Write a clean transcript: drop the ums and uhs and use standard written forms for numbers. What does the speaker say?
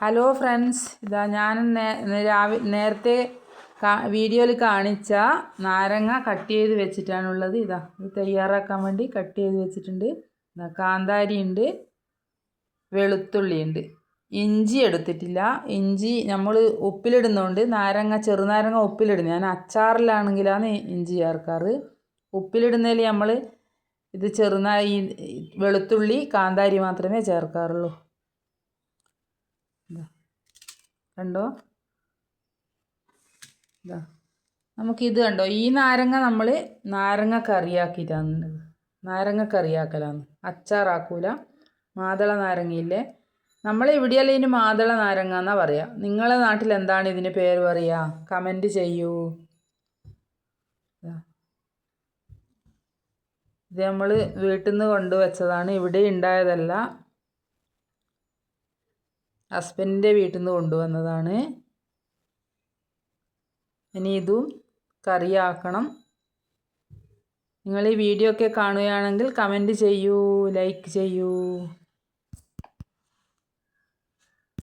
Hello friends, ഇതാ ഞാൻ നേരത്തെ വീഡിയോയിൽ കാണിച്ച നാരങ്ങ കട്ട് ചെയ്ത് വെച്ചിട്ടാണുള്ളത്. ഇത് തയ്യാറാക്കാൻ വേണ്ടി കട്ട് ചെയ്ത് വെച്ചിട്ടുണ്ട്. കാന്താരി ഉണ്ട്, വെളുത്തുള്ളി ഉണ്ട്, ഇഞ്ചി എടുത്തിട്ടില്ല. ഇഞ്ചി നമ്മൾ ഉപ്പിലിടുന്നതുകൊണ്ട് ചെറുനാരങ്ങ ഉപ്പിലിടുന്നത്. ഞാൻ അച്ചാറിലാണെങ്കിലാണ് ഇഞ്ചി ചേർക്കാറ്. ഉപ്പിലിടുന്നതിൽ നമ്മൾ ഇത് വെളുത്തുള്ളി കാന്താരി മാത്രമേ ചേർക്കാറുള്ളൂ. കണ്ടോ, ഇതാ നമുക്കിത് കണ്ടോ, ഈ നാരങ്ങ നമ്മൾ നാരങ്ങ കറിയാക്കലാണ്, അച്ചാറാക്കൂല. മാതള നാരങ്ങയില്ലേ, നമ്മൾ ഇവിടെയല്ല ഇതിന് മാതള നാരങ്ങ എന്നാണ് പറയുക. നിങ്ങളെ നാട്ടിൽ എന്താണ് ഇതിന് പേര് പറയുക? കമൻറ്റ് ചെയ്യൂ. ഇത് നമ്മൾ വീട്ടിൽ നിന്ന് കൊണ്ടുവച്ചതാണ്, ഇവിടെ ഉണ്ടായതല്ല. ഹസ്ബൻഡിൻ്റെ വീട്ടിൽ നിന്ന് കൊണ്ടുവന്നതാണ്. ഇനി ഇതും കറിയാക്കണം. നിങ്ങൾ ഈ വീഡിയോ ഒക്കെ കാണുകയാണെങ്കിൽ കമൻറ്റ് ചെയ്യൂ, ലൈക്ക് ചെയ്യൂ.